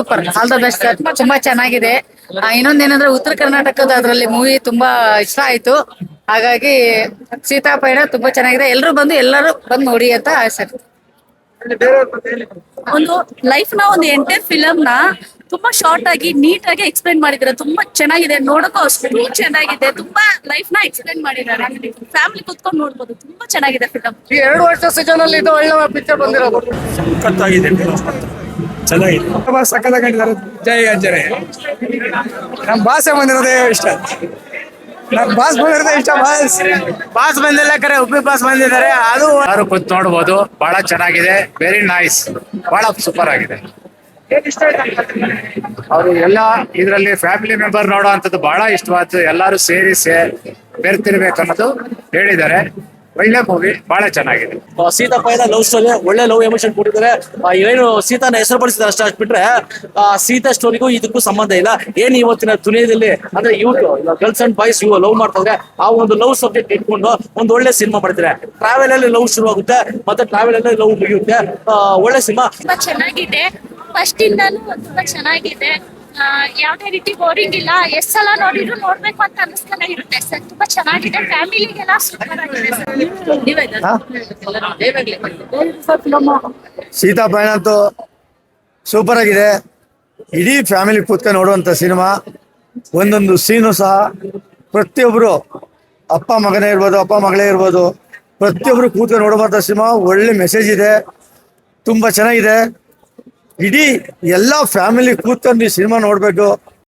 Super, all the best. ತುಂಬಾ ಚೆನ್ನಾಗಿದೆ. ಇನ್ನೊಂದೇನಂದ್ರೆ ಉತ್ತರ ಕರ್ನಾಟಕದ ಅದ್ರಲ್ಲಿ ಮೂವಿ ತುಂಬಾ ಇಷ್ಟ ಆಯ್ತು. ಹಾಗಾಗಿ ಸೀತಾಪಯಣ ತುಂಬಾ ಚೆನ್ನಾಗಿದೆ. ಎಲ್ಲರೂ ಬಂದು ನೋಡಿ ಅಂತ ಆಸೆ. ಒಂದು ಲೈಫ್ ನ ಒಂದು ಎಂಟೈರ್ ಫಿಲಮ್ ನ ತುಂಬಾ ಶಾರ್ಟ್ ಆಗಿ ನೀಟ್ ಆಗಿ ಎಕ್ಸ್ಪ್ಲೈನ್ ಮಾಡಿದ್ದಾರೆ. ತುಂಬಾ ಚೆನ್ನಾಗಿದೆ, ನೋಡಕ್ಕೂ ಅಷ್ಟು ಚೆನ್ನಾಗಿದೆ. ತುಂಬಾ ಲೈಫ್ ನ ಎಕ್ಸ್ಪ್ಲೈನ್ ಮಾಡಿದ್ದಾರೆ. ಫ್ಯಾಮಿಲಿ ಕುತ್ಕೊಂಡು ನೋಡ್ಬೋದು, ತುಂಬಾ ಚೆನ್ನಾಗಿದೆ ಫಿಲಮ್. ಈ 2 ವರ್ಷ ಸೀಸನ್ ಅಲ್ಲಿ ಇದು ಒಳ್ಳೆ ಪಿಕ್ಚರ್ ಬಂದಿರೋದು. ಸಖತ್ತಾಗಿದೆ, ಚೆನ್ನಾಗಿದೆ, ಸಕ್ಕತ್ತಾಗಿದ್ದಾರೆ. ಜೈ ಆಂಜನೇಯ. ನಮ್ ಭಾಷೆ ಬಂದಿರೋದೇ ಇಷ್ಟ. ನಮ್ ಬಾಸ್ ಬಂದಿರೋದೇ ಇಷ್ಟ. ಬಾಸ್ ಬಂದಿಲ್ಲ, ಕರೆ ಉಪ್ಪಿ ಬಾಸ್ ಬಂದಿದ್ದಾರೆ. ಅದು ಯಾರು ಕೂತ್ ನೋಡ್ಬೋದು, ಬಹಳ ಚೆನ್ನಾಗಿದೆ. ವೆರಿ ನೈಸ್, ಬಹಳ ಸೂಪರ್ ಆಗಿದೆ. ಅವರು ಎಲ್ಲ ಇದರಲ್ಲಿ ಫ್ಯಾಮಿಲಿ ಮೆಂಬರ್ ನೋಡೋ ಅಂತದ್ದು ಬಹಳ ಇಷ್ಟವಾದ್ದು. ಎಲ್ಲರೂ ಸೇರಿ ಬೆರ್ತಿರ್ಬೇಕು ಅನ್ನೋದು ಹೇಳಿದ್ದಾರೆ. ಒಳ್ಳೆ ಮೂವಿ, ಬಹಳ ಚೆನ್ನಾಗಿದೆ. ಸೀತಾಪಯಣ ಲವ್ ಸ್ಟೋರಿ, ಒಳ್ಳೆ ಲವ್ ಎಮೋಷನ್ ಕೊಟ್ಟಿದ್ದಾರೆ. ಏನು ಸೀತಾನ ಹೆಸರು ಪಡಿಸಿದ್ದಾರೆ ಅಷ್ಟು ಬಿಟ್ರೆ ಸೀತಾ ಸ್ಟೋರಿಗೂ ಇದಕ್ಕೂ ಸಂಬಂಧ ಇಲ್ಲ. ಏನ್ ಇವತ್ತಿನ ದುನಿಯಾದಲ್ಲಿ ಅಂದ್ರೆ ಗರ್ಲ್ಸ್ ಅಂಡ್ ಬಾಯ್ಸ್ ಲವ್ ಮಾಡ್ತಾರೆ, ಆ ಒಂದು ಲವ್ ಸಬ್ಜೆಕ್ಟ್ ಇಟ್ಕೊಂಡು ಒಂದು ಒಳ್ಳೆ ಸಿನಿಮಾ ಮಾಡಿದ್ರೆ ಟ್ರಾವೆಲ್ ಅಲ್ಲಿ ಲವ್ ಶುರು ಆಗುತ್ತೆ, ಮತ್ತೆ ಟ್ರಾವೆಲ್ ಅಲ್ಲಿ ಲವ್ ಮುಗಿಯುತ್ತೆ. ಒಳ್ಳೆ ಸಿನಿಮಾ, ತುಂಬಾ ಚೆನ್ನಾಗಿದೆ. ಫಸ್ಟ್ ಇಂದಾನು ತುಂಬಾ ಚೆನ್ನಾಗಿದೆ. ಯಾವ್ದೇ ರೀತಿ ಬೋರಿಂಗ್ ಇಲ್ಲ. ಎಷ್ಟ್ ಸಲ ನೋಡಿದ್ರು ನೋಡ್ಬೇಕು ಅಂತ ಅನಿಸ್ತಾನೆ ಇರುತ್ತೆ ಸರ್. ತುಂಬಾ ಚೆನ್ನಾಗಿದೆ, ಫ್ಯಾಮಿಲಿಗೆಲ್ಲ ಸೂಪರ್ ಆಗಿದೆ ಸರ್. ಸೀತಾಪಯಣ ಅಂತೂ ಸೂಪರ್ ಆಗಿದೆ. ಇಡೀ ಫ್ಯಾಮಿಲಿ ಕೂತ್ಕೊಂಡು ನೋಡುವಂತ ಸಿನಿಮಾ. ಒಂದೊಂದು ಸೀನು ಸಹ ಪ್ರತಿಯೊಬ್ರು ಅಪ್ಪ ಮಗನೇ ಇರ್ಬೋದು, ಅಪ್ಪ ಮಗಳೇ ಇರ್ಬೋದು, ಪ್ರತಿಯೊಬ್ರು ಕೂತ್ಕೊಂಡು ನೋಡುವಂತ ಸಿನಿಮಾ. ಒಳ್ಳೆ ಮೆಸೇಜ್ ಇದೆ, ತುಂಬಾ ಚೆನ್ನಾಗಿದೆ. ಇಡೀ ಎಲ್ಲ ಫ್ಯಾಮಿಲಿ ಕೂತ್ಕೊಂಡು ಈ ಸಿನಿಮಾ ನೋಡ್ಬೇಕು.